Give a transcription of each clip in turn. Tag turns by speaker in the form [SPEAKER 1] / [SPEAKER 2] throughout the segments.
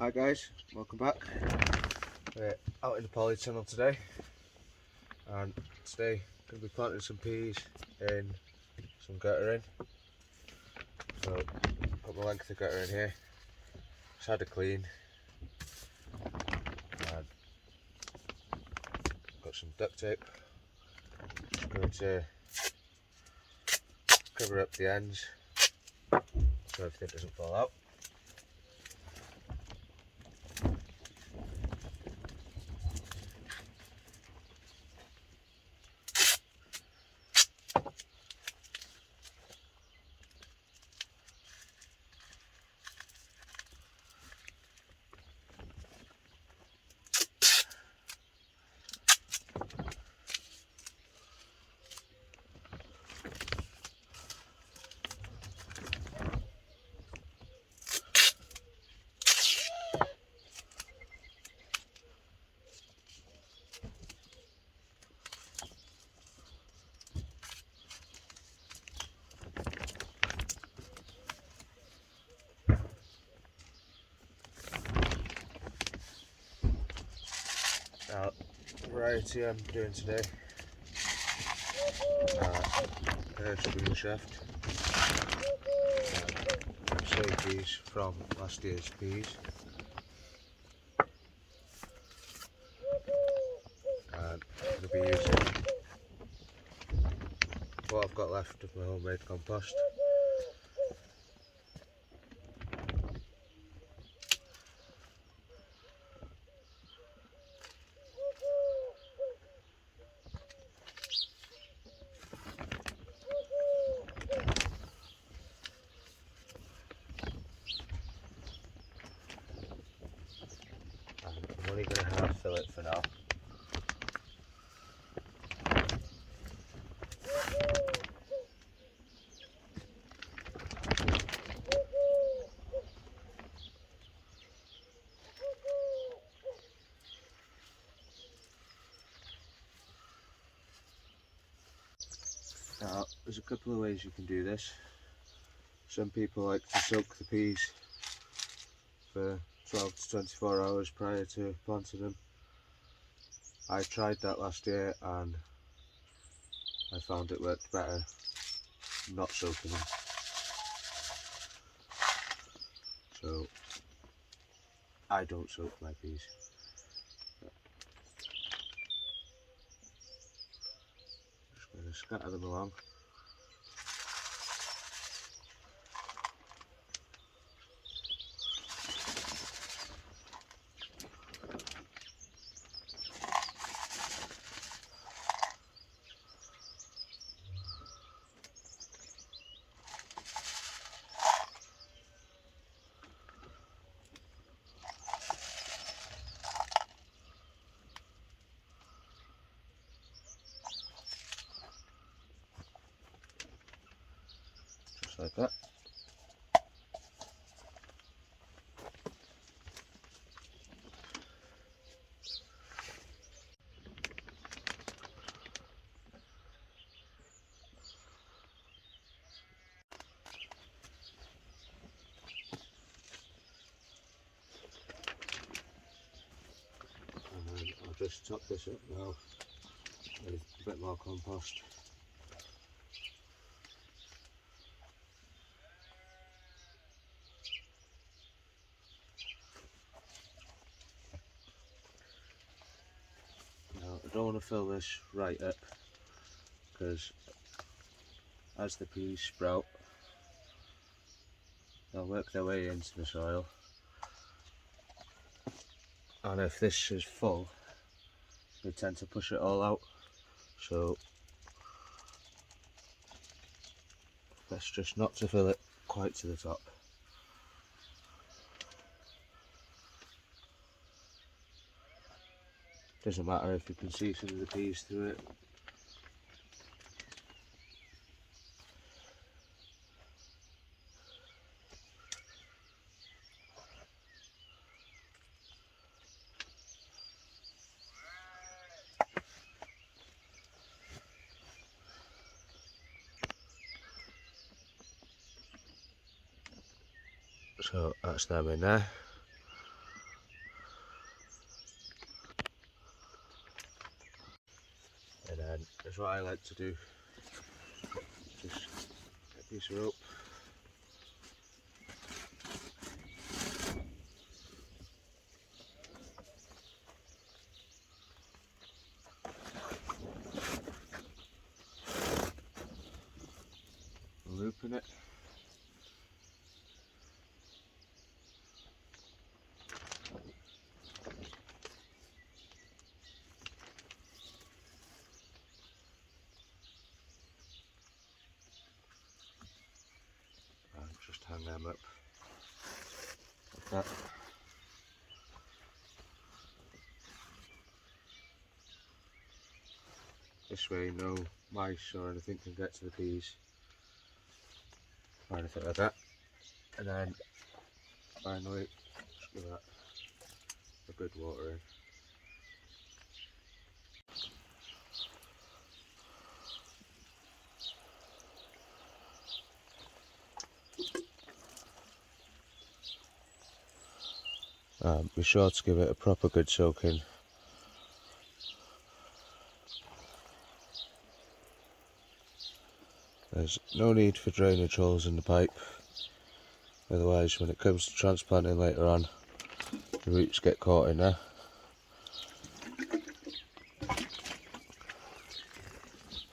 [SPEAKER 1] Hi guys, welcome back. We're out in the polytunnel today, and today going to be planting some peas in some guttering. So got my length of gutter in here, just had a clean, and got some duct tape. Just going to cover up the ends so everything doesn't fall out. Now, the variety I'm doing today, Hurst shaft. I've saved these from last year's peas, and I'm going to be using what I've got left of my homemade compost. I'm only going to half fill it for now. Now, there's a couple of ways you can do this. Some people like to soak the peas for 12 to 24 hours prior to planting them. I tried that last year and I found it worked better not soaking them. So I don't soak my peas. Just going to scatter them along. Just like that. And then I'll just top this up now with a bit more compost. Now, I don't want to fill this right up because as the peas sprout, they'll work their way into the soil, and if this is full, they tend to push it all out. So best just not to fill it quite to the top. Doesn't matter if you can see some of the peas through it. So that's them in there. that's what I like to do. Just get a piece of rope. Looping it. And just hang them up like that. This way no mice or anything can get to the peas or anything like that. And then finally just give that a good watering. Be sure to give it a proper good soaking. There's no need for drainage holes in the pipe, otherwise when it comes to transplanting later on, the roots get caught in there.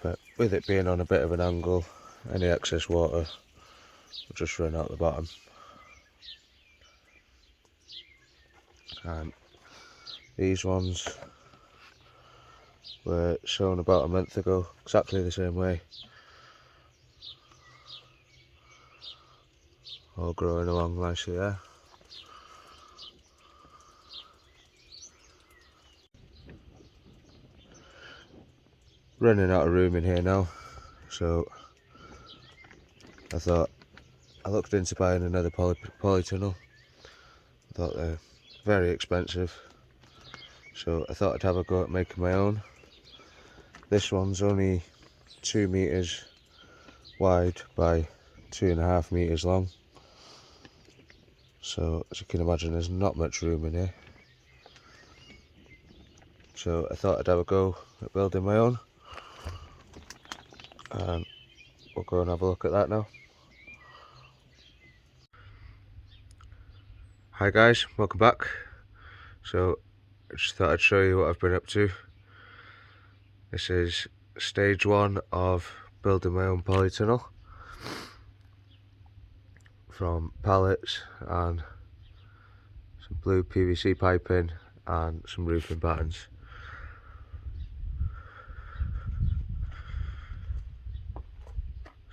[SPEAKER 1] But with it being on a bit of an angle, any excess water will just run out the bottom. And these ones were sown about a month ago, exactly the same way. All growing along nicely there. Running out of room in here now, so I looked into buying another polytunnel. I thought they're very expensive, so I thought I'd have a go at making my own. This one's only 2 meters wide by 2.5 meters long, so as you can imagine there's not much room in here. So I thought I'd have a go at building my own, and we'll go and have a look at that now. Hi guys, welcome back. So I just thought I'd show you what I've been up to. This is stage 1 of building my own polytunnel, from pallets and some blue PVC piping and some roofing battens.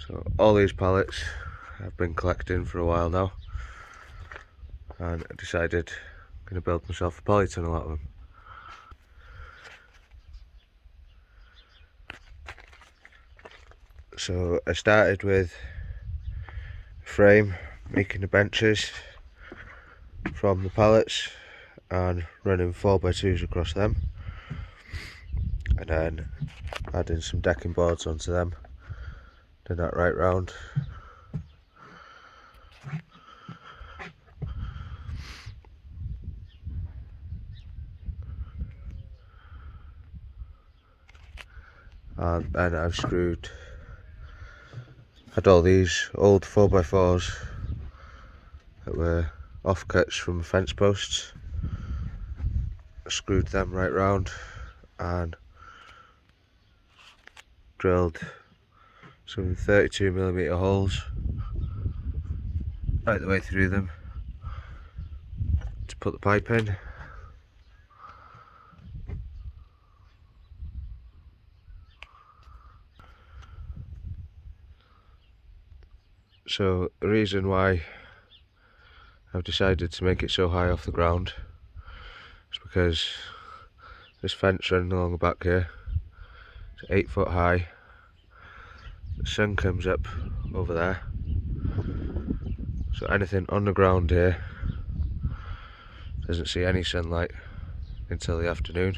[SPEAKER 1] So all these pallets I've been collecting for a while now, and I decided I'm going to build myself a polytunnel out of them. So I started with a frame, making the benches from the pallets and running 4x2s across them, and then adding some decking boards onto them. Did that right round. And then I've had all these old 4x4s that were offcuts from fence posts. I screwed them right round and drilled some 32mm holes right the way through them to put the pipe in. So the reason why I've decided to make it so high off the ground is because this fence running along the back here is 8 foot high. The sun comes up over there, so anything on the ground here doesn't see any sunlight until the afternoon.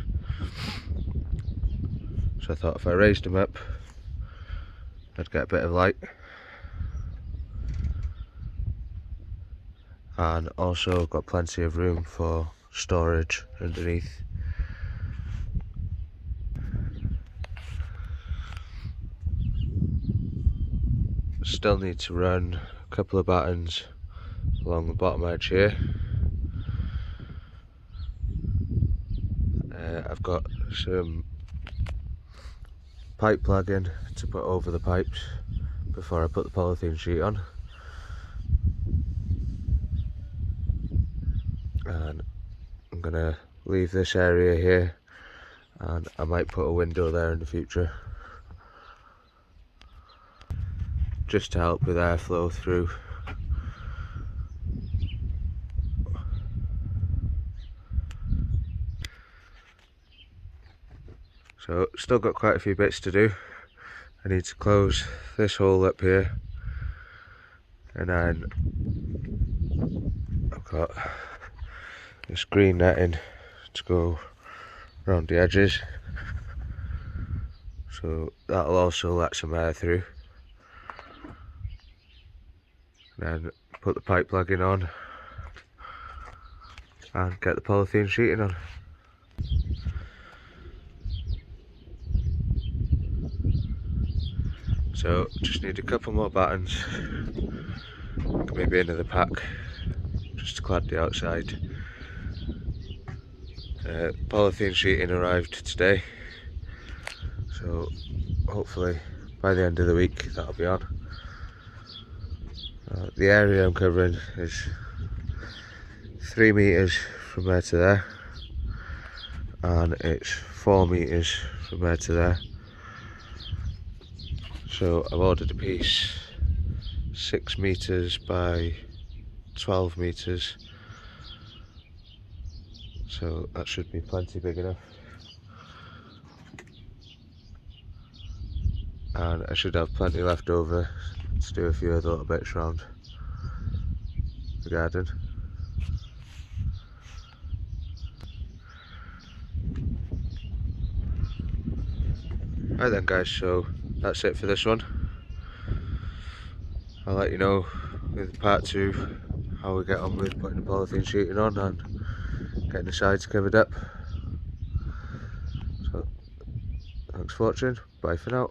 [SPEAKER 1] So I thought if I raised them up, I'd get a bit of light, and also got plenty of room for storage underneath. still need to run a couple of battens along the bottom edge here. I've got some pipe plugging to put over the pipes before I put the polythene sheet on, and I'm gonna leave this area here, and I might put a window there in the future just to help with airflow through. So still got quite a few bits to do. I need to close this hole up here, and then I've got this green netting to go around the edges, so that'll also let some air through. And then put the pipe plugging on and get the polythene sheeting on. So just need a couple more battens, maybe another pack, just to clad the outside. Polythene sheeting arrived today, so hopefully by the end of the week that'll be on. The area I'm covering is 3 meters from there to there, and it's 4 meters from there to there. So I've ordered a piece 6 meters by 12 meters, so that should be plenty big enough, and I should have plenty left over to do a few other little bits around the garden. Right then guys, so that's it for this one. I'll let you know with part 2 how we get on with putting the polythene sheeting on and getting the sides covered up. So thanks for watching, bye for now.